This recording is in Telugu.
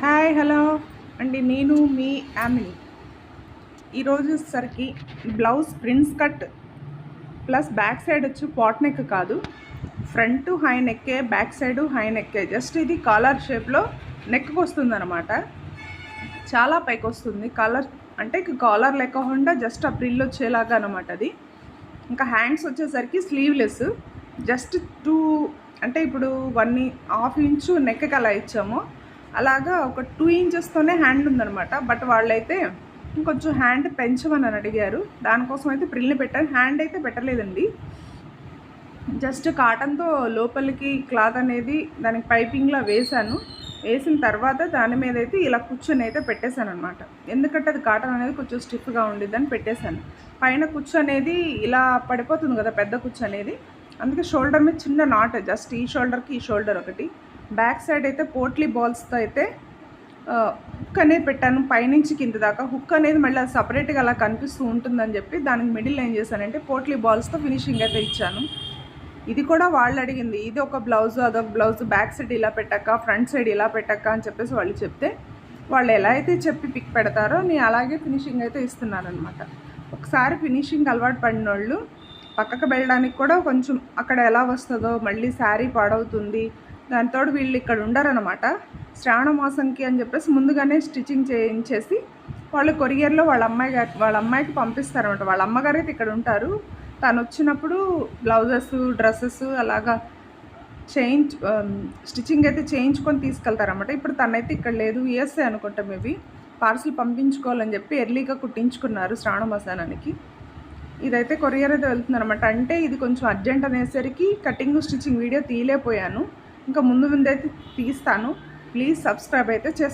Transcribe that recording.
హాయ్ హలో అండి, నేను మీ యామిని. ఈరోజు సరికి blouse prince cut plus back side వచ్చి పాట్ నెక్ కాదు, ఫ్రంట్ హై నెక్కే, బ్యాక్ సైడ్ హై నెక్కే. జస్ట్ ఇది కాలర్ షేప్లో నెక్కి వస్తుంది అనమాట. చాలా పైకి వస్తుంది కాలర్, అంటే కాలర్ లేకుండా జస్ట్ ఆ ప్రిల్ వచ్చేలాగా అనమాట అది. ఇంకా హ్యాండ్స్ వచ్చేసరికి స్లీవ్లెస్, జస్ట్ అంటే ఇప్పుడు 1.5 ఇంచు నెక్కి అలా ఇచ్చాము, అలాగా ఒక 2 ఇంచెస్తోనే హ్యాండ్ ఉందనమాట. బట్ వాళ్ళైతే ఇంకొంచెం హ్యాండ్ పెంచమని అడిగారు, దానికోసం అయితే ప్రిల్ని పెట్టారు. హ్యాండ్ అయితే పెట్టలేదండి, జస్ట్ కాటన్తో లోపలికి క్లాత్ అనేది దానికి పైపింగ్లో వేసాను. వేసిన తర్వాత దాని మీద అయితే ఇలా కూర్చొని అయితే పెట్టేశాను అనమాట. ఎందుకంటే అది కాటన్ అనేది కొంచెం స్టిఫ్గా ఉండిద్దని పెట్టేశాను. పైన కుచ్చు అనేది ఇలా పడిపోతుంది కదా, పెద్ద కుచ్చు అనేది, అందుకే షోల్డర్ మీద చిన్న నాట్, జస్ట్ ఈ షోల్డర్కి ఈ షోల్డర్ ఒకటి. బ్యాక్ సైడ్ అయితే పోట్లీ బాల్స్తో అయితే హుక్ అనేది పెట్టాను, పైనుంచి కింద దాకా. హుక్ అనేది మళ్ళీ సపరేట్గా అలా కనిపిస్తూ ఉంటుందని చెప్పి దానికి మిడిల్ ఏం చేశానంటే పోట్లీ బాల్స్తో ఫినిషింగ్ అయితే ఇచ్చాను. ఇది కూడా వాళ్ళు అడిగింది, ఇది ఒక బ్లౌజ్ అదొక బ్లౌజ్, బ్యాక్ సైడ్ ఇలా పెట్టాక ఫ్రంట్ సైడ్ ఇలా పెట్టాక అని చెప్పేసి వాళ్ళు చెప్తే, వాళ్ళు ఎలా అయితే చెప్పి పిక్ పెడతారో నేను అలాగే ఫినిషింగ్ అయితే ఇస్తున్నానమాట. ఒకసారి ఫినిషింగ్ అలవాటు పడిన వాళ్ళు పక్కకు వెళ్ళడానికి కూడా కొంచెం అక్కడ ఎలా వస్తుందో, మళ్ళీ శారీ పాడవుతుంది. దాంతో వీళ్ళు ఇక్కడ ఉండరనమాట. శ్రావణ మాసంకి అని చెప్పేసి ముందుగానే స్టిచ్చింగ్ చేయించేసి వాళ్ళు కొరియర్లో వాళ్ళ అమ్మాయికి పంపిస్తారనమాట. వాళ్ళ అమ్మగారు అయితే ఇక్కడ ఉంటారు. తను వచ్చినప్పుడు బ్లౌజెస్ డ్రెస్సెస్ అలాగా స్టిచ్చింగ్ అయితే చేయించుకొని తీసుకెళ్తారనమాట. ఇప్పుడు తనైతే ఇక్కడ లేదు, యూఎస్ఏ అనుకుంటా, మేబీ పార్సిల్ పంపించుకోవాలని చెప్పి ఎర్లీగా కుట్టించుకున్నారు శ్రావణ మాసానికి. ఇదైతే కొరియర్ అయితే వెళ్తుంది అనమాట. అంటే ఇది కొంచెం అర్జెంట్ అనేసరికి కటింగ్ స్టిచ్చింగ్ వీడియో తీయలేకపోయాను, ఇంకా ముందైతే తీస్తాను. ప్లీజ్ సబ్స్క్రైబ్ అయితే చేసుకోండి.